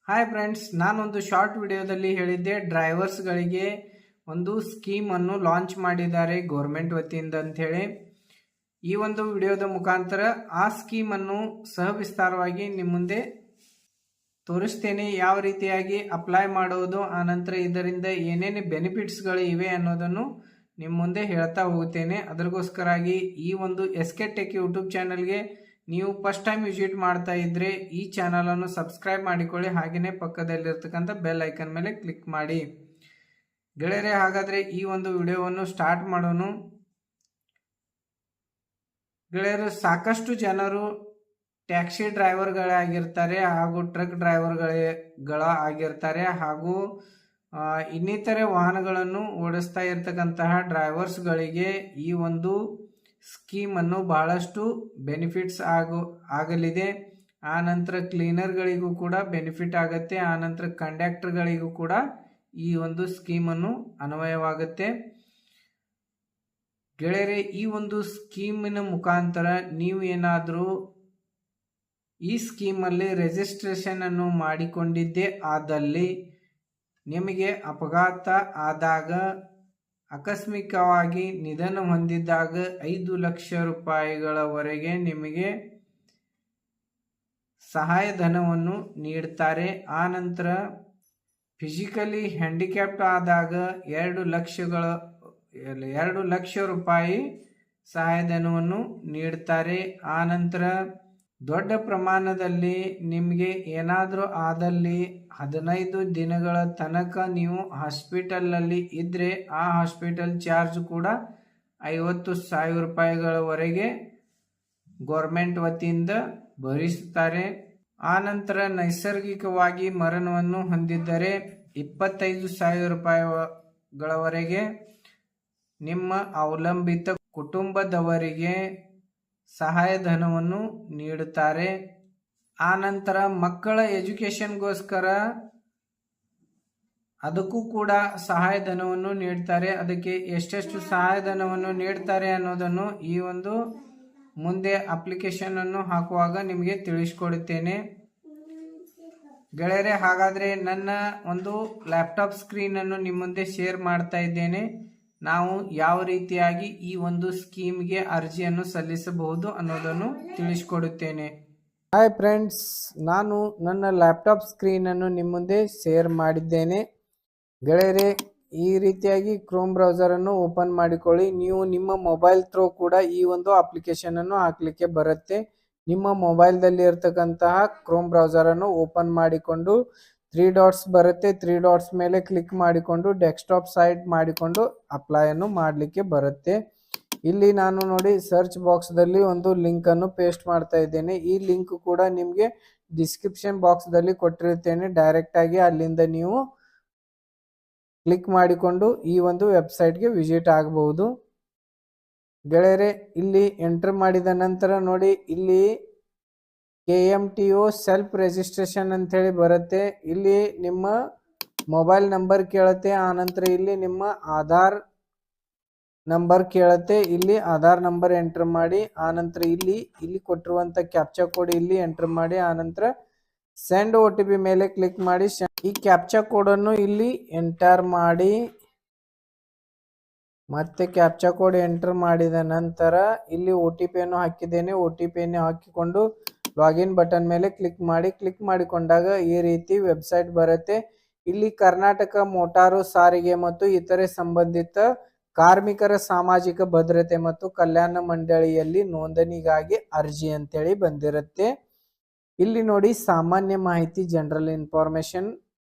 Hi friends, ನಾನೊಂದು short ವಿಡಿಯೋದಲ್ಲಿ ಹೇಳಿದ್ದೆ ಡ್ರೈವರ್ಸ್ಗಳಿಗೆ ಒಂದು ಸ್ಕೀಮನ್ನು ಲಾಂಚ್ ಮಾಡಿದ್ದಾರೆ ಗೌರ್ಮೆಂಟ್ ವತಿಯಿಂದ ಅಂಥೇಳಿ. ಈ ಒಂದು ವಿಡಿಯೋದ ಮುಖಾಂತರ ಆ ಸ್ಕೀಮನ್ನು ಸವಿಸ್ತಾರವಾಗಿ ನಿಮ್ಮ ಮುಂದೆ ತೋರಿಸ್ತೇನೆ. ಯಾವ ರೀತಿಯಾಗಿ ಅಪ್ಲೈ ಮಾಡೋದು, ಆನಂತರ ಇದರಿಂದ ಏನೇನು ಬೆನಿಫಿಟ್ಸ್ಗಳು ಇವೆ ಅನ್ನೋದನ್ನು ನಿಮ್ಮ ಮುಂದೆ ಹೇಳ್ತಾ ಹೋಗುತ್ತೇನೆ. ಅದಕ್ಕೋಸ್ಕರಾಗಿ ಈ ಒಂದು SK Tech ಯೂಟ್ಯೂಬ್ ಚಾನಲ್ಗೆ ನೀವು ಫಸ್ಟ್ ಟೈಮ್ ವಿಸಿಟ್ ಮಾಡ್ತಾ ಇದ್ರೆ ಈ ಚಾನಲನ್ನು ಸಬ್ಸ್ಕ್ರೈಬ್ ಮಾಡಿಕೊಳ್ಳಿ. ಹಾಗೆಯೇ ಪಕ್ಕದಲ್ಲಿರ್ತಕ್ಕಂಥ ಬೆಲ್ ಐಕನ್ ಮೇಲೆ ಕ್ಲಿಕ್ ಮಾಡಿ. ಗೆಳೆಯರೆ, ಹಾಗಾದರೆ ಈ ಒಂದು ವಿಡಿಯೋವನ್ನು ಸ್ಟಾರ್ಟ್ ಮಾಡೋಣ. ಗೆಳೆಯರು, ಸಾಕಷ್ಟು ಜನರು ಟ್ಯಾಕ್ಸಿ ಡ್ರೈವರ್ಗಳಾಗಿರ್ತಾರೆ ಹಾಗೂ ಟ್ರಕ್ ಡ್ರೈವರ್ಗಳ ಆಗಿರ್ತಾರೆ ಹಾಗೂ ಇನ್ನಿತರೆ ವಾಹನಗಳನ್ನು ಓಡಿಸ್ತಾ ಇರ್ತಕ್ಕಂತಹ ಡ್ರೈವರ್ಸ್ಗಳಿಗೆ ಈ ಒಂದು ಸ್ಕೀಮನ್ನು ಬಹಳಷ್ಟು ಬೆನಿಫಿಟ್ಸ್ ಆಗಲಿದೆ. ಆ ನಂತರ ಕ್ಲೀನರ್ಗಳಿಗೂ ಕೂಡ ಬೆನಿಫಿಟ್ ಆಗುತ್ತೆ. ಆ ನಂತರ ಕಂಡಕ್ಟರ್ಗಳಿಗೂ ಕೂಡ ಈ ಒಂದು ಸ್ಕೀಮನ್ನು ಅನ್ವಯವಾಗುತ್ತೆ. ಗೆಳೆಯರೆ, ಈ ಒಂದು ಸ್ಕೀಮಿನ ಮುಖಾಂತರ ನೀವು ಏನಾದರೂ ಈ ಸ್ಕೀಮಲ್ಲಿ ರಿಜಿಸ್ಟ್ರೇಷನ್ ಅನ್ನು ಮಾಡಿಕೊಂಡಿದ್ದೇ ಆದಲ್ಲಿ ನಿಮಗೆ ಅಪಘಾತ ಆದಾಗ, ಆಕಸ್ಮಿಕವಾಗಿ ನಿಧನ ಹೊಂದಿದಾಗ 5 ಲಕ್ಷ ರೂಪಾಯಿಗಳವರೆಗೆ ನಿಮಗೆ ಸಹಾಯಧನವನ್ನು ನೀಡ್ತಾರೆ. ಆ ನಂತರ ಫಿಸಿಕಲಿ ಹ್ಯಾಂಡಿಕ್ಯಾಪ್ಟ್ ಆದಾಗ 2 ಲಕ್ಷ ರೂಪಾಯಿ ಸಹಾಯಧನವನ್ನು ನೀಡ್ತಾರೆ. ಆ ನಂತರ ದೊಡ್ಡ ಪ್ರಮಾಣದಲ್ಲಿ ನಿಮಗೆ ಏನಾದರೂ ಆದಲ್ಲಿ 15 ದಿನಗಳ ತನಕ ನೀವು ಹಾಸ್ಪಿಟಲ್ನಲ್ಲಿ ಇದ್ದರೆ ಆ ಹಾಸ್ಪಿಟಲ್ ಚಾರ್ಜ್ ಕೂಡ 50,000 ರೂಪಾಯಿಗಳವರೆಗೆ ಗೌರ್ಮೆಂಟ್ ವತಿಯಿಂದ ಭರಿಸುತ್ತಾರೆ. ಆ ನಂತರ ನೈಸರ್ಗಿಕವಾಗಿ ಮರಣವನ್ನು ಹೊಂದಿದ್ದರೆ 25,000 ರೂಪಾಯಿಗಳವರೆಗೆ ನಿಮ್ಮ ಅವಲಂಬಿತ ಕುಟುಂಬದವರಿಗೆ ಸಹಾಯಧನವನ್ನು ನೀಡುತ್ತಾರೆ. ಆ ನಂತರ ಮಕ್ಕಳ ಎಜುಕೇಷನ್ಗೋಸ್ಕರ ಅದಕ್ಕೂ ಕೂಡ ಸಹಾಯಧನವನ್ನು ನೀಡ್ತಾರೆ. ಅದಕ್ಕೆ ಎಷ್ಟೆಷ್ಟು ಸಹಾಯಧನವನ್ನು ನೀಡ್ತಾರೆ ಅನ್ನೋದನ್ನು ಈ ಒಂದು ಮುಂದೆ ಅಪ್ಲಿಕೇಶನ್ ಅನ್ನು ಹಾಕುವಾಗ ನಿಮಗೆ ತಿಳಿಸ್ಕೊಡುತ್ತೇನೆ. ಗೆಳೆಯರೆ, ಹಾಗಾದರೆ ನನ್ನ ಒಂದು ಲ್ಯಾಪ್ಟಾಪ್ ಸ್ಕ್ರೀನನ್ನು ನಿಮ್ಮ ಮುಂದೆ ಶೇರ್ ಮಾಡ್ತಾ ಇದ್ದೇನೆ. ನಾವು ಯಾವ ರೀತಿಯಾಗಿ ಈ ಒಂದು ಸ್ಕೀಮ್ಗೆ ಅರ್ಜಿಯನ್ನು ಸಲ್ಲಿಸಬಹುದು ಅನ್ನೋದನ್ನು ತಿಳಿಸ್ಕೊಡುತ್ತೇನೆ. ಹಾಯ್ ಫ್ರೆಂಡ್ಸ್, ನಾನು ನನ್ನ ಲ್ಯಾಪ್ಟಾಪ್ ಸ್ಕ್ರೀನನ್ನು ನಿಮ್ಮ ಮುಂದೆ ಶೇರ್ ಮಾಡಿದ್ದೇನೆ. ಗೆಳೆಯರೆ, ಈ ರೀತಿಯಾಗಿ ಕ್ರೋಮ್ ಬ್ರೌಸರನ್ನು ಓಪನ್ ಮಾಡಿಕೊಳ್ಳಿ. ನೀವು ನಿಮ್ಮ ಮೊಬೈಲ್ ಥ್ರೂ ಕೂಡ ಈ ಒಂದು ಅಪ್ಲಿಕೇಶನನ್ನು ಹಾಕಲಿಕ್ಕೆ ಬರುತ್ತೆ. ನಿಮ್ಮ ಮೊಬೈಲ್ದಲ್ಲಿ ಇರ್ತಕ್ಕಂತಹ ಕ್ರೋಮ್ ಬ್ರೌಸರನ್ನು ಓಪನ್ ಮಾಡಿಕೊಂಡು 3 ಡಾಟ್ಸ್ ಬರುತ್ತೆ. 3 ಡಾಟ್ಸ್ ಮೇಲೆ ಕ್ಲಿಕ್ ಮಾಡಿಕೊಂಡು ಡೆಸ್ಕ್ಟಾಪ್ ಸೈಟ್ ಮಾಡಿಕೊಂಡು ಅಪ್ಲೈಯನ್ನು ಮಾಡಲಿಕ್ಕೆ ಬರುತ್ತೆ. ಇಲ್ಲಿ ನಾನು ನೋಡಿ ಸರ್ಚ್ ಬಾಕ್ಸ್ದಲ್ಲಿ ಒಂದು ಲಿಂಕನ್ನು ಪೇಸ್ಟ್ ಮಾಡ್ತಾ ಇದ್ದೇನೆ. ಈ ಲಿಂಕ್ ಕೂಡ ನಿಮಗೆ ಡಿಸ್ಕ್ರಿಪ್ಷನ್ ಬಾಕ್ಸ್ದಲ್ಲಿ ಕೊಟ್ಟಿರುತ್ತೇನೆ. ಡೈರೆಕ್ಟಾಗಿ ಅಲ್ಲಿಂದ ನೀವು ಕ್ಲಿಕ್ ಮಾಡಿಕೊಂಡು ಈ ಒಂದು ವೆಬ್ಸೈಟ್ಗೆ ವಿಸಿಟ್ ಆಗಬಹುದು. ಗೆಳೆಯರೆ, ಇಲ್ಲಿ ಎಂಟರ್ ಮಾಡಿದ ನಂತರ ನೋಡಿ, ಇಲ್ಲಿ KMTO ಸೆಲ್ಫ್ ರಿಜಿಸ್ಟ್ರೇಷನ್ ಅಂಥೇಳಿ ಬರುತ್ತೆ. ಇಲ್ಲಿ ನಿಮ್ಮ ಮೊಬೈಲ್ ನಂಬರ್ ಕೇಳುತ್ತೆ. ಆನಂತರ ಇಲ್ಲಿ ನಿಮ್ಮ ಆಧಾರ್ ನಂಬರ್ ಕೇಳುತ್ತೆ. ಇಲ್ಲಿ ಆಧಾರ್ ನಂಬರ್ ಎಂಟರ್ ಮಾಡಿ. ಆನಂತರ ಇಲ್ಲಿ ಕೊಟ್ಟಿರುವಂಥ ಕ್ಯಾಪ್ಚಾ ಕೋಡ್ ಇಲ್ಲಿ ಎಂಟರ್ ಮಾಡಿ. ಆನಂತರ ಸೆಂಡ್ OTP ಮೇಲೆ ಕ್ಲಿಕ್ ಮಾಡಿ ಈ ಕ್ಯಾಪ್ಚಾ ಕೋಡನ್ನು ಇಲ್ಲಿ ಎಂಟರ್ ಮಾಡಿ. ಮತ್ತೆ ಕ್ಯಾಪ್ಚಾ ಕೋಡ್ ಎಂಟರ್ ಮಾಡಿದ ನಂತರ ಇಲ್ಲಿ OTPಯನ್ನು ಹಾಕಿದ್ದೇನೆ. OTPಯನ್ನು ಹಾಕಿಕೊಂಡು ಲಾಗಿನ್ ಬಟನ್ ಮೇಲೆ ಕ್ಲಿಕ್ ಮಾಡಿ. ಕ್ಲಿಕ್ ಮಾಡಿಕೊಂಡಾಗ ಈ ರೀತಿ ವೆಬ್ಸೈಟ್ ಬರುತ್ತೆ. ಇಲ್ಲಿ ಕರ್ನಾಟಕ ಮೋಟಾರು ಸಾರಿಗೆ ಮತ್ತು ಇತರೆ ಸಂಬಂಧಿತ ಕಾರ್ಮಿಕರ ಸಾಮಾಜಿಕ ಭದ್ರತೆ ಮತ್ತು ಕಲ್ಯಾಣ ಮಂಡಳಿಯಲ್ಲಿ ನೋಂದಣಿಗಾಗಿ ಅರ್ಜಿ ಅಂತೇಳಿ ಬಂದಿರುತ್ತೆ. ಇಲ್ಲಿ ನೋಡಿ ಸಾಮಾನ್ಯ ಮಾಹಿತಿ, ಜನರಲ್ ಇನ್ಫಾರ್ಮೇಶನ್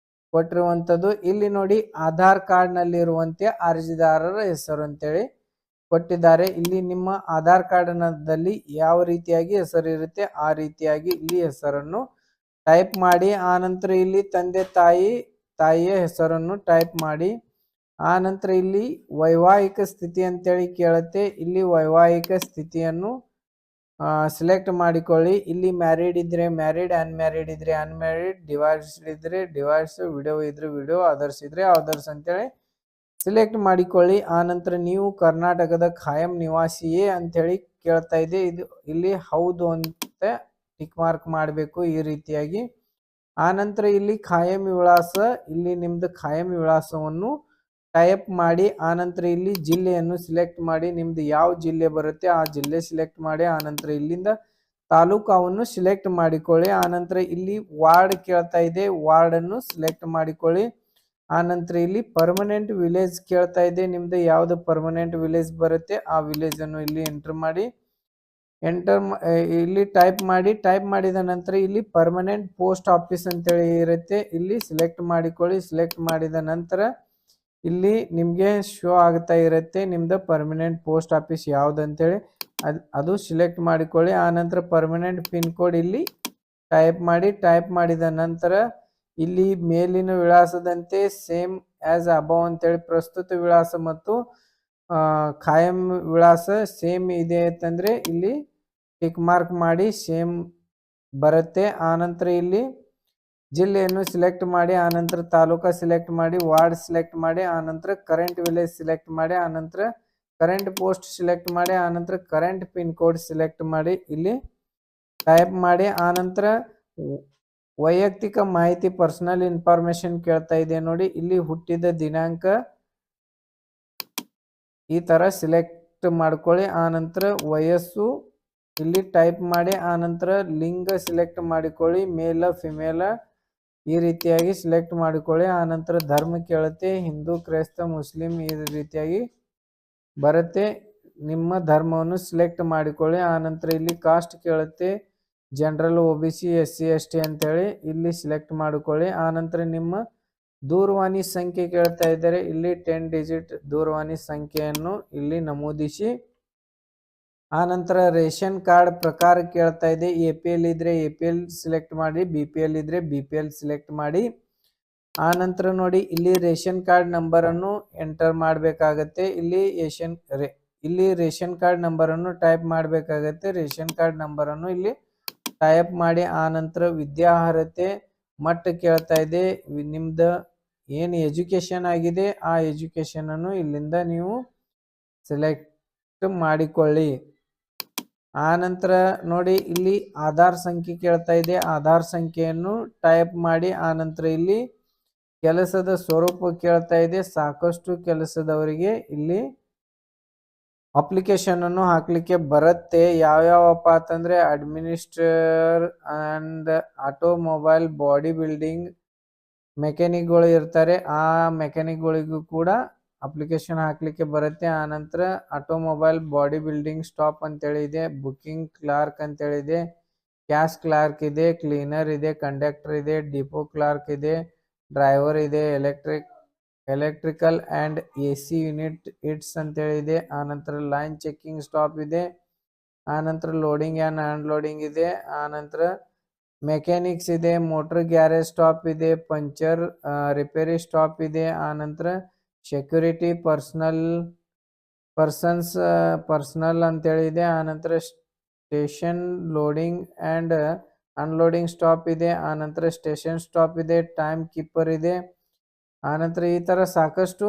ಕೊಟ್ಟಿರುವಂಥದ್ದು. ಇಲ್ಲಿ ನೋಡಿ ಆಧಾರ್ ಕಾರ್ಡ್ನಲ್ಲಿರುವಂತೆ ಅರ್ಜಿದಾರರ ಹೆಸರು ಅಂತೇಳಿ ಕೊಟ್ಟಿದ್ದಾರೆ. ಇಲ್ಲಿ ನಿಮ್ಮ ಆಧಾರ್ ಕಾರ್ಡ್ನಲ್ಲಿ ಯಾವ ರೀತಿಯಾಗಿ ಹೆಸರು ಇರುತ್ತೆ ಆ ರೀತಿಯಾಗಿ ಇಲ್ಲಿ ಹೆಸರನ್ನು ಟೈಪ್ ಮಾಡಿ. ಆನಂತರ ಇಲ್ಲಿ ತಂದೆ ತಾಯಿಯ ಹೆಸರನ್ನು ಟೈಪ್ ಮಾಡಿ. ಆನಂತರ ಇಲ್ಲಿ ವೈವಾಹಿಕ ಸ್ಥಿತಿ ಅಂತೇಳಿ ಕೇಳುತ್ತೆ. ಇಲ್ಲಿ ವೈವಾಹಿಕ ಸ್ಥಿತಿಯನ್ನು ಸೆಲೆಕ್ಟ್ ಮಾಡಿಕೊಳ್ಳಿ. ಇಲ್ಲಿ ಮ್ಯಾರಿಡ್ ಇದ್ರೆ ಮ್ಯಾರಿಡ್, ಅನ್ಮ್ಯಾರಿಡ್ ಇದ್ರೆ ಅನ್ಮ್ಯಾರಿಡ್, ಡಿವೈಸ್ಡ್ ಇದ್ರೆ ಡಿವೈಸ್, ವಿಡಿಯೋ ಇದ್ರೆ ವಿಡಿಯೋ, ಅದರ್ಸ್ ಇದ್ರೆ ಅದರ್ಸ್ ಅಂತೇಳಿ ಸೆಲೆಕ್ಟ್ ಮಾಡಿಕೊಳ್ಳಿ. ಆನಂತರ ನೀವು ಕರ್ನಾಟಕದ ಖಾಯಂ ನಿವಾಸಿಯೇ ಅಂಥೇಳಿ ಕೇಳ್ತಾ ಇದೆ. ಇದು ಇಲ್ಲಿ ಹೌದು ಅಂತ ಟಿಕ್ ಮಾರ್ಕ್ ಮಾಡಬೇಕು ಈ ರೀತಿಯಾಗಿ. ಆನಂತರ ಇಲ್ಲಿ ಖಾಯಂ ವಿಳಾಸ, ಇಲ್ಲಿ ನಿಮ್ದು ಖಾಯಂ ವಿಳಾಸವನ್ನು ಟೈಪ್ ಮಾಡಿ ಆನಂತರ ಇಲ್ಲಿ ಜಿಲ್ಲೆಯನ್ನು ಸಿಲೆಕ್ಟ್ ಮಾಡಿ, ನಿಮ್ದು ಯಾವ ಜಿಲ್ಲೆ ಬರುತ್ತೆ ಆ ಜಿಲ್ಲೆ ಸಿಲೆಕ್ಟ್ ಮಾಡಿ ಆನಂತರ ಇಲ್ಲಿಂದ ತಾಲೂಕವನ್ನು ಸಿಲೆಕ್ಟ್ ಮಾಡಿಕೊಳ್ಳಿ. ಆನಂತರ ಇಲ್ಲಿ ವಾರ್ಡ್ ಕೇಳ್ತಾ ಇದೆ, ವಾರ್ಡನ್ನು ಸಿಲೆಕ್ಟ್ ಮಾಡಿಕೊಳ್ಳಿ. ಆನಂತರ ಇಲ್ಲಿ ಪರ್ಮನೆಂಟ್ ವಿಲೇಜ್ ಕೇಳ್ತಾ ಇದೆ, ನಿಮ್ದು ಯಾವ್ದು ಪರ್ಮನೆಂಟ್ ವಿಲೇಜ್ ಬರುತ್ತೆ ಆ ವಿಲೇಜ್ ಅನ್ನು ಇಲ್ಲಿ ಎಂಟರ್ ಮಾಡಿ. ಇಲ್ಲಿ ಟೈಪ್ ಮಾಡಿದ ನಂತರ ಇಲ್ಲಿ ಪರ್ಮನೆಂಟ್ ಪೋಸ್ಟ್ ಆಫೀಸ್ ಅಂತೇಳಿ ಇರುತ್ತೆ, ಇಲ್ಲಿ ಸಿಲೆಕ್ಟ್ ಮಾಡಿಕೊಳ್ಳಿ. ಸಿಲೆಕ್ಟ್ ಮಾಡಿದ ನಂತರ ಇಲ್ಲಿ ನಿಮ್ಗೆ ಶೋ ಆಗ್ತಾ ಇರುತ್ತೆ ನಿಮ್ದು ಪರ್ಮನೆಂಟ್ ಪೋಸ್ಟ್ ಆಫೀಸ್ ಯಾವ್ದಂತೇಳಿ, ಅದು ಸಿಲೆಕ್ಟ್ ಮಾಡಿಕೊಳ್ಳಿ. ಆನಂತರ ಪರ್ಮನೆಂಟ್ ಪಿನ್ ಕೋಡ್ ಇಲ್ಲಿ ಟೈಪ್ ಮಾಡಿದ ನಂತರ ಇಲ್ಲಿ ಮೇಲಿನ ವಿಳಾಸದಂತೆ ಸೇಮ್ ಆಸ್ ಅಬೌವ್ ಅಂತೇಳಿ ಪ್ರಸ್ತುತ ವಿಳಾಸ ಮತ್ತು ಖಾಯಂ ವಿಳಾಸ ಸೇಮ್ ಇದೆ ಅಂತಂದ್ರೆ ಇಲ್ಲಿ ಟಿಕ್ ಮಾರ್ಕ್ ಮಾಡಿ ಸೇಮ್ ಬರುತ್ತೆ. ಆನಂತರ ಇಲ್ಲಿ ಜಿಲ್ಲೆಯನ್ನು ಸಿಲೆಕ್ಟ್ ಮಾಡಿ, ಆನಂತರ ತಾಲೂಕಾ ಸಿಲೆಕ್ಟ್ ಮಾಡಿ, ವಾರ್ಡ್ ಸಿಲೆಕ್ಟ್ ಮಾಡಿ, ಆನಂತರ ಕರೆಂಟ್ ವಿಲೇಜ್ ಸಿಲೆಕ್ಟ್ ಮಾಡಿ, ಆನಂತರ ಕರೆಂಟ್ ಪೋಸ್ಟ್ ಸಿಲೆಕ್ಟ್ ಮಾಡಿ, ಆನಂತರ ಕರೆಂಟ್ ಪಿನ್ ಕೋಡ್ ಸಿಲೆಕ್ಟ್ ಮಾಡಿ ಇಲ್ಲಿ ಟೈಪ್ ಮಾಡಿ. ಆನಂತರ ವೈಯಕ್ತಿಕ ಮಾಹಿತಿ ಪರ್ಸನಲ್ ಇನ್ಫಾರ್ಮೇಶನ್ ಕೇಳ್ತಾ ಇದೆ ನೋಡಿ, ಇಲ್ಲಿ ಹುಟ್ಟಿದ ದಿನಾಂಕ ಈ ತರ ಸಿಲೆಕ್ಟ್ ಮಾಡ್ಕೊಳ್ಳಿ. ಆನಂತರ ವಯಸ್ಸು ಇಲ್ಲಿ ಟೈಪ್ ಮಾಡಿ, ಆನಂತರ ಲಿಂಗ ಸಿಲೆಕ್ಟ್ ಮಾಡಿಕೊಳ್ಳಿ, ಮೇಲ ಫಿಮೇಲ ಈ ರೀತಿಯಾಗಿ ಸಿಲೆಕ್ಟ್ ಮಾಡಿಕೊಳ್ಳಿ. ಆನಂತರ ಧರ್ಮ ಕೇಳುತ್ತೆ, ಹಿಂದೂ ಕ್ರೈಸ್ತ ಮುಸ್ಲಿಂ ಈ ರೀತಿಯಾಗಿ ಬರುತ್ತೆ, ನಿಮ್ಮ ಧರ್ಮವನ್ನು ಸಿಲೆಕ್ಟ್ ಮಾಡಿಕೊಳ್ಳಿ. ಆನಂತರ ಇಲ್ಲಿ ಕಾಸ್ಟ್ ಕೇಳುತ್ತೆ, ಜನರಲ್ OBC SC ST ಅಂತೇಳಿ ಇಲ್ಲಿ ಸಿಲೆಕ್ಟ್ ಮಾಡಿಕೊಳ್ಳಿ. ಆನಂತರ ನಿಮ್ಮ ದೂರವಾಣಿ ಸಂಖ್ಯೆ ಕೇಳ್ತಾ ಇದ್ದಾರೆ, ಇಲ್ಲಿ 10 ಡಿಜಿಟ್ ದೂರವಾಣಿ ಸಂಖ್ಯೆಯನ್ನು ಇಲ್ಲಿ ನಮೂದಿಸಿ. ಆನಂತರ ರೇಷನ್ ಕಾರ್ಡ್ ಪ್ರಕಾರ ಕೇಳ್ತಾ ಇದೆ, APL ಇದ್ರೆ APL ಸಿಲೆಕ್ಟ್ ಮಾಡಿ, BPL ಇದ್ರೆ BPL ಸಿಲೆಕ್ಟ್ ಮಾಡಿ. ಆನಂತರ ನೋಡಿ ಇಲ್ಲಿ ರೇಷನ್ ಕಾರ್ಡ್ ನಂಬರ್ ಅನ್ನು ಎಂಟರ್ ಮಾಡಬೇಕಾಗತ್ತೆ, ಇಲ್ಲಿ ರೇಷನ್ ಕಾರ್ಡ್ ನಂಬರ್ ಅನ್ನು ಟೈಪ್ ಮಾಡಬೇಕಾಗತ್ತೆ. ರೇಷನ್ ಕಾರ್ಡ್ ನಂಬರ್ ಅನ್ನು ಇಲ್ಲಿ ಟೈಪ್ ಮಾಡಿ. ಆನಂತರ ವಿದ್ಯಾರ್ಹತೆ ಮಟ್ಟ ಕೇಳ್ತಾ ಇದೆ, ನಿಮ್ದು ಏನು ಎಜುಕೇಶನ್ ಆಗಿದೆ ಆ ಎಜುಕೇಶನ್ ಅನ್ನು ಇಲ್ಲಿಂದ ನೀವು ಸೆಲೆಕ್ಟ್ ಮಾಡಿಕೊಳ್ಳಿ. ಆನಂತರ ನೋಡಿ ಇಲ್ಲಿ ಆಧಾರ್ ಸಂಖ್ಯೆ ಕೇಳ್ತಾ ಇದೆ, ಆಧಾರ್ ಸಂಖ್ಯೆಯನ್ನು ಟೈಪ್ ಮಾಡಿ. ಆನಂತರ ಇಲ್ಲಿ ಕೆಲಸದ ಸ್ವರೂಪ ಕೇಳ್ತಾ ಇದೆ, ಸಾಕಷ್ಟು ಕೆಲಸದವರಿಗೆ ಇಲ್ಲಿ ಅಪ್ಲಿಕೇಶನ್ ಅನ್ನು ಹಾಕ್ಲಿಕ್ಕೆ ಬರುತ್ತೆ. ಯಾವ್ಯಾವಪ್ಪ ಅಂತಂದ್ರೆ administrator and automobile body building ಮೆಕ್ಯಾನಿಕ್ಗಳು ಇರ್ತಾರೆ, ಆ ಮೆಕ್ಯಾನಿಕ್ಗಳಿಗೂ ಕೂಡ ಅಪ್ಲಿಕೇಶನ್ ಹಾಕ್ಲಿಕ್ಕೆ ಬರುತ್ತೆ. ಆನಂತರ ಆಟೋಮೊಬೈಲ್ ಬಾಡಿ ಬಿಲ್ಡಿಂಗ್ ಸ್ಟಾಪ್ ಅಂತೇಳಿ ಇದೆ, ಬುಕಿಂಗ್ ಕ್ಲಾರ್ಕ್ ಅಂತೇಳಿ ಇದೆ, ಕ್ಯಾಶ್ ಕ್ಲಾರ್ಕ್ ಇದೆ, ಕ್ಲೀನರ್ ಇದೆ, ಕಂಡಕ್ಟರ್ ಇದೆ, ಡಿಪೋ ಕ್ಲಾರ್ಕ್ ಇದೆ, ಡ್ರೈವರ್ ಇದೆ, electrical and AC unit it's ಅಂತೇಳಿ ಇದೆ. ಆನಂತರ ಲೈನ್ ಚೆಕಿಂಗ್ ಸ್ಟಾಪ್ ಇದೆ, ಆನಂತರ ಲೋಡಿಂಗ್ ಆ್ಯಂಡ್ ಅನ್ಲೋಡಿಂಗ್ ಇದೆ, ಆನಂತರ ಮೆಕ್ಯಾನಿಕ್ಸ್ ಇದೆ, ಮೋಟರ್ ಗ್ಯಾರೇಜ್ ಸ್ಟಾಪ್ ಇದೆ, ಪಂಚರ್ ರಿಪೇರಿ ಸ್ಟಾಪ್ ಇದೆ, ಆನಂತರ ಸೆಕ್ಯೂರಿಟಿ ಪರ್ಸನಲ್ ಅಂತೇಳಿ ಇದೆ, ಆನಂತರ station loading and unloading stop ಇದೆ, ಆನಂತರ ಸ್ಟೇಷನ್ ಸ್ಟಾಪ್ ಇದೆ, ಟೈಮ್ ಕೀಪರ್ ಇದೆ. ಆನಂತರ ಈ ತರ ಸಾಕಷ್ಟು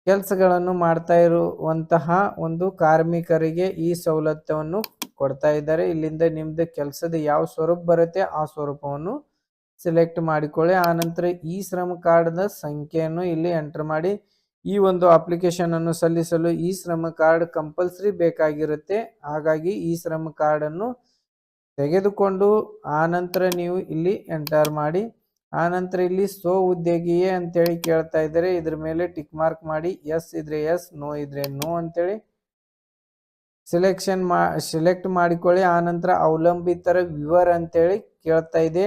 ಕೆಲಸಗಳನ್ನು ಮಾಡ್ತಾ ಇರುವಂತಹ ಒಂದು ಕಾರ್ಮಿಕರಿಗೆ ಈ ಸವಲತ್ತನ್ನು ಕೊಡ್ತಾ ಇದ್ದಾರೆ. ಇಲ್ಲಿಂದ ನಿಮ್ದು ಕೆಲಸದ ಯಾವ ಸ್ವರೂಪ ಬರುತ್ತೆ ಆ ಸ್ವರೂಪವನ್ನು ಸಿಲೆಕ್ಟ್ ಮಾಡಿಕೊಳ್ಳಿ. ಆನಂತರ ಈ ಶ್ರಮ ಕಾರ್ಡ್ನ ಸಂಖ್ಯೆಯನ್ನು ಇಲ್ಲಿ ಎಂಟರ್ ಮಾಡಿ. ಈ ಒಂದು ಅಪ್ಲಿಕೇಶನ್ ಅನ್ನು ಸಲ್ಲಿಸಲು ಈ ಶ್ರಮ ಕಾರ್ಡ್ ಕಂಪಲ್ಸರಿ ಬೇಕಾಗಿರುತ್ತೆ, ಹಾಗಾಗಿ ಈ ಶ್ರಮ ಕಾರ್ಡ್ ಅನ್ನು ತೆಗೆದುಕೊಂಡು ಆನಂತರ ನೀವು ಇಲ್ಲಿ ಎಂಟರ್ ಮಾಡಿ. ಆನಂತರ ಇಲ್ಲಿ ಸ್ವ ಉದ್ಯೋಗಿಯೇ ಅಂತೇಳಿ ಕೇಳ್ತಾ ಇದ್ದಾರೆ, ಇದ್ರ ಮೇಲೆ ಟಿಕ್ ಮಾರ್ಕ್ ಮಾಡಿ, ಎಸ್ ಇದ್ರೆ ಎಸ್, ನೋ ಇದ್ರೆ ನೋ ಅಂತೇಳಿ ಸೆಲೆಕ್ಟ್ ಮಾಡಿಕೊಳ್ಳಿ. ಆನಂತರ ಅವಲಂಬಿತರ ವಿವರ ಅಂತೇಳಿ ಕೇಳ್ತಾ ಇದೆ,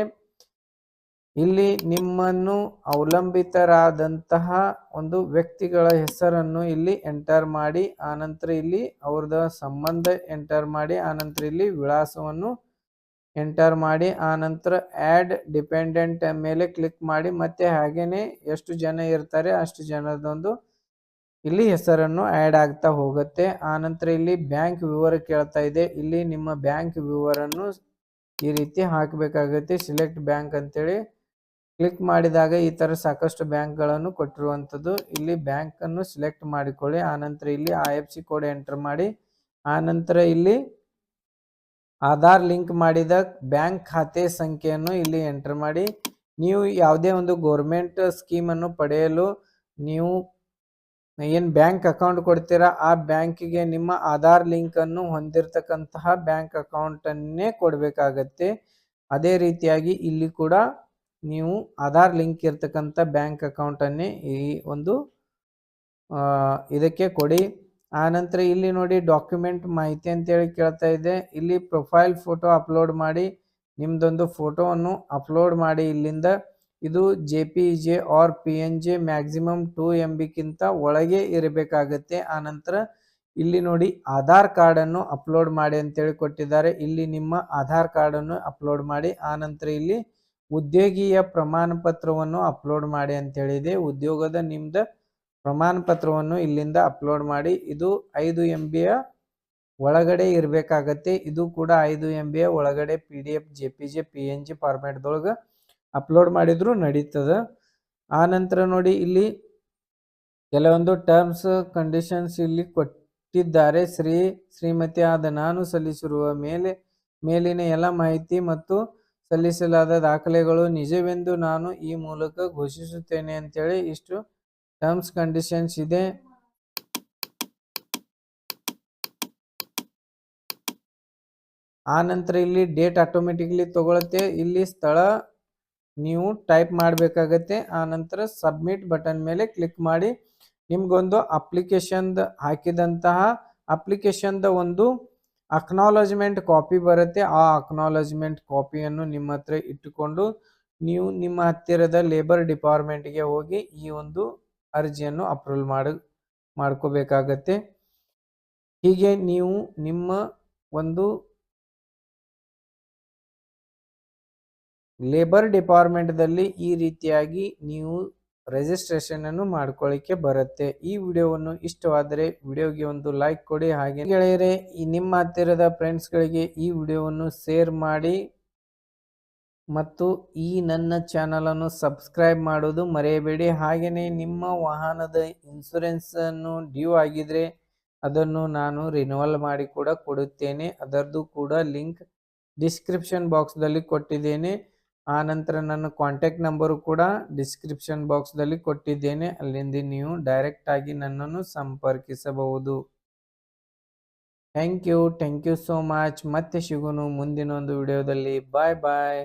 ಇಲ್ಲಿ ನಿಮ್ಮನ್ನು ಅವಲಂಬಿತರಾದಂತಹ ಒಂದು ವ್ಯಕ್ತಿಗಳ ಹೆಸರನ್ನು ಇಲ್ಲಿ ಎಂಟರ್ ಮಾಡಿ. ಆನಂತರ ಇಲ್ಲಿ ಅವ್ರದ ಸಂಬಂಧ ಎಂಟರ್ ಮಾಡಿ, ಆನಂತರ ಇಲ್ಲಿ ವಿಳಾಸವನ್ನು ಎಂಟರ್ ಮಾಡಿ. ಆನಂತರ ಆ್ಯಡ್ ಡಿಪೆಂಡೆಂಟ್ ಮೇಲೆ ಕ್ಲಿಕ್ ಮಾಡಿ, ಮತ್ತೆ ಹಾಗೇನೆ ಎಷ್ಟು ಜನ ಇರ್ತಾರೆ ಅಷ್ಟು ಜನದೊಂದು ಇಲ್ಲಿ ಹೆಸರನ್ನು ಆ್ಯಡ್ ಆಗ್ತಾ ಹೋಗುತ್ತೆ. ಆನಂತರ ಇಲ್ಲಿ ಬ್ಯಾಂಕ್ ವಿವರ ಕೇಳ್ತಾ ಇದೆ, ಇಲ್ಲಿ ನಿಮ್ಮ ಬ್ಯಾಂಕ್ ವಿವರನ್ನು ಈ ರೀತಿ ಹಾಕಬೇಕಾಗುತ್ತೆ. ಸಿಲೆಕ್ಟ್ ಬ್ಯಾಂಕ್ ಅಂತೇಳಿ ಕ್ಲಿಕ್ ಮಾಡಿದಾಗ ಈ ತರ ಸಾಕಷ್ಟು ಬ್ಯಾಂಕ್ಗಳನ್ನು ಕೊಟ್ಟಿರುವಂಥದ್ದು, ಇಲ್ಲಿ ಬ್ಯಾಂಕ್ ಅನ್ನು ಸಿಲೆಕ್ಟ್ ಮಾಡಿಕೊಳ್ಳಿ. ಆನಂತರ ಇಲ್ಲಿ IFSC ಕೋಡ್ ಎಂಟರ್ ಮಾಡಿ. ಆನಂತರ ಇಲ್ಲಿ ಆಧಾರ್ ಲಿಂಕ್ ಮಾಡಿದ ಬ್ಯಾಂಕ್ ಖಾತೆ ಸಂಖ್ಯೆಯನ್ನು ಇಲ್ಲಿ ಎಂಟರ್ ಮಾಡಿ. ನೀವು ಯಾವುದೇ ಒಂದು ಗೋರ್ಮೆಂಟ್ ಸ್ಕೀಮನ್ನು ಪಡೆಯಲು ನೀವು ಏನು ಬ್ಯಾಂಕ್ ಅಕೌಂಟ್ ಕೊಡ್ತೀರಾ ಆ ಬ್ಯಾಂಕಿಗೆ ನಿಮ್ಮ ಆಧಾರ್ ಲಿಂಕನ್ನು ಹೊಂದಿರತಕ್ಕಂತಹ ಬ್ಯಾಂಕ್ ಅಕೌಂಟನ್ನೇ ಕೊಡಬೇಕಾಗತ್ತೆ. ಅದೇ ರೀತಿಯಾಗಿ ಇಲ್ಲಿ ಕೂಡ ನೀವು ಆಧಾರ್ ಲಿಂಕ್ ಇರ್ತಕ್ಕಂಥ ಬ್ಯಾಂಕ್ ಅಕೌಂಟನ್ನೇ ಈ ಒಂದು ಇದಕ್ಕೆ ಕೊಡಿ. ಆನಂತರ ಇಲ್ಲಿ ನೋಡಿ ಡಾಕ್ಯುಮೆಂಟ್ ಮಾಹಿತಿ ಅಂತೇಳಿ ಕೇಳ್ತಾ ಇದೆ. ಇಲ್ಲಿ ಪ್ರೊಫೈಲ್ ಫೋಟೋ ಅಪ್ಲೋಡ್ ಮಾಡಿ, ನಿಮ್ದೊಂದು ಫೋಟೋವನ್ನು ಅಪ್ಲೋಡ್ ಮಾಡಿ. ಇಲ್ಲಿಂದ ಇದು JPG or PNG maximum 2 MB ಒಳಗೆ ಇರಬೇಕಾಗತ್ತೆ. ಆನಂತರ ಇಲ್ಲಿ ನೋಡಿ ಆಧಾರ್ ಕಾರ್ಡನ್ನು ಅಪ್ಲೋಡ್ ಮಾಡಿ ಅಂತೇಳಿ ಕೊಟ್ಟಿದ್ದಾರೆ. ಇಲ್ಲಿ ನಿಮ್ಮ ಆಧಾರ್ ಕಾರ್ಡನ್ನು ಅಪ್ಲೋಡ್ ಮಾಡಿ. ಆನಂತರ ಇಲ್ಲಿ ಉದ್ಯೋಗಿಯ ಪ್ರಮಾಣ ಪತ್ರವನ್ನು ಅಪ್ಲೋಡ್ ಮಾಡಿ ಅಂತೇಳಿದೆ. ಉದ್ಯೋಗದ ನಿಮ್ದು ಪ್ರಮಾಣ ಪತ್ರವನ್ನು ಇಲ್ಲಿಂದ ಅಪ್ಲೋಡ್ ಮಾಡಿ. ಇದು 5 MB ಒಳಗಡೆ ಇರಬೇಕಾಗತ್ತೆ. ಇದು ಕೂಡ 5 MB ಒಳಗಡೆ PDF JPG PNG ಫಾರ್ಮ್ಯಾಟ್ದೊಳಗೆ ಅಪ್ಲೋಡ್ ಮಾಡಿದ್ರು ನಡೀತದ. ಆನಂತರ ನೋಡಿ ಇಲ್ಲಿ ಕೆಲವೊಂದು ಟರ್ಮ್ಸ್ ಕಂಡೀಷನ್ಸ್ ಇಲ್ಲಿ ಕೊಟ್ಟಿದ್ದಾರೆ. ಶ್ರೀಮತಿ ಆದ ನಾನು ಸಲ್ಲಿಸಿರುವ ಮೇಲಿನ ಎಲ್ಲ ಮಾಹಿತಿ ಮತ್ತು ಸಲ್ಲಿಸಲಾದ ದಾಖಲೆಗಳು ನಿಜವೆಂದು ನಾನು ಈ ಮೂಲಕ ಘೋಷಿಸುತ್ತೇನೆ ಅಂತೇಳಿ ಇಷ್ಟು ಟರ್ಮ್ಸ್ ಕಂಡೀಷನ್ಸ್ ಇದೆ. ಆನಂತರ ಇಲ್ಲಿ ಡೇಟ್ ಆಟೋಮೆಟಿಕ್ಲಿ ತಗೊಳುತ್ತೆ. ಇಲ್ಲಿ ಸ್ಥಳ ನೀವು ಟೈಪ್ ಮಾಡಬೇಕಾಗತ್ತೆ. ಆನಂತರ ಸಬ್ಮಿಟ್ ಬಟನ್ ಮೇಲೆ ಕ್ಲಿಕ್ ಮಾಡಿ. ನಿಮ್ಗೊಂದು ಅಪ್ಲಿಕೇಶನ್ ಹಾಕಿದಂತಹ ಅಪ್ಲಿಕೇಶನ್ದ ಒಂದು ಅಕ್ನಾಲಜ್ಮೆಂಟ್ ಕಾಪಿ ಬರುತ್ತೆ. ಆ ಅಕ್ನಾಲಜ್ಮೆಂಟ್ ಕಾಪಿಯನ್ನು ನಿಮ್ಮ ಹತ್ರ ಇಟ್ಟುಕೊಂಡು ನೀವು ನಿಮ್ಮ ಹತ್ತಿರದ ಲೇಬರ್ ಡಿಪಾರ್ಟ್ಮೆಂಟ್ಗೆ ಹೋಗಿ ಈ ಒಂದು ಅರ್ಜಿಯನ್ನು ಅಪ್ರೂವಲ್ ಮಾಡ್ಕೋಬೇಕಾಗತ್ತೆ. ಹೀಗೆ ನೀವು ನಿಮ್ಮ ಒಂದು ಲೇಬರ್ ಡಿಪಾರ್ಟ್ಮೆಂಟ್ದಲ್ಲಿ ಈ ರೀತಿಯಾಗಿ ನೀವು ರಿಜಿಸ್ಟ್ರೇಷನ್ ಅನ್ನು ಮಾಡ್ಕೊಳ್ಳಿಕ್ಕೆ ಬರುತ್ತೆ. ಈ ವಿಡಿಯೋವನ್ನು ಇಷ್ಟವಾದರೆ ವಿಡಿಯೋಗೆ ಒಂದು ಲೈಕ್ ಕೊಡಿ. ಹಾಗೆ ಗೆಳೆಯರೇ ನಿಮ್ಮ ಹತ್ತಿರದ ಫ್ರೆಂಡ್ಸ್ಗಳಿಗೆ ಈ ವಿಡಿಯೋವನ್ನು ಶೇರ್ ಮಾಡಿ ಮತ್ತು ಈ ನನ್ನ ಚಾನಲ್ ಅನ್ನು ಸಬ್ಸ್ಕ್ರೈಬ್ ಮಾಡೋದು ಮರೆಯಬೇಡಿ. ಹಾಗೆಯೇ ನಿಮ್ಮ ವಾಹನದ ಇನ್ಶೂರೆನ್ಸ್ ಅನ್ನು ಡ್ಯೂ ಆಗಿದ್ರೆ ಅದನ್ನು ನಾನು ರಿನ್ಯೂವಲ್ ಮಾಡಿ ಕೂಡ ಕೊಡುತ್ತೇನೆ. ಅದರದ್ದು ಕೂಡ ಲಿಂಕ್ ಡಿಸ್ಕ್ರಿಪ್ಷನ್ ಬಾಕ್ಸ್ದಲ್ಲಿ ಕೊಟ್ಟಿದ್ದೇನೆ. ಆನಂತರ ನನ್ನ ಕಾಂಟ್ಯಾಕ್ಟ್ ನಂಬರು ಕೂಡ ಡಿಸ್ಕ್ರಿಪ್ಷನ್ ಬಾಕ್ಸ್ದಲ್ಲಿ ಕೊಟ್ಟಿದ್ದೇನೆ. ಅಲ್ಲಿಂದ ನೀವು ಡೈರೆಕ್ಟ್ ಆಗಿ ನನ್ನನ್ನು ಸಂಪರ್ಕಿಸಬಹುದು. Thank you so much. ಮತ್ತೆ ಸಿಗೋಣ ಮುಂದಿನ ಒಂದು ವಿಡಿಯೋದಲ್ಲಿ. ಬಾಯ್ ಬಾಯ್.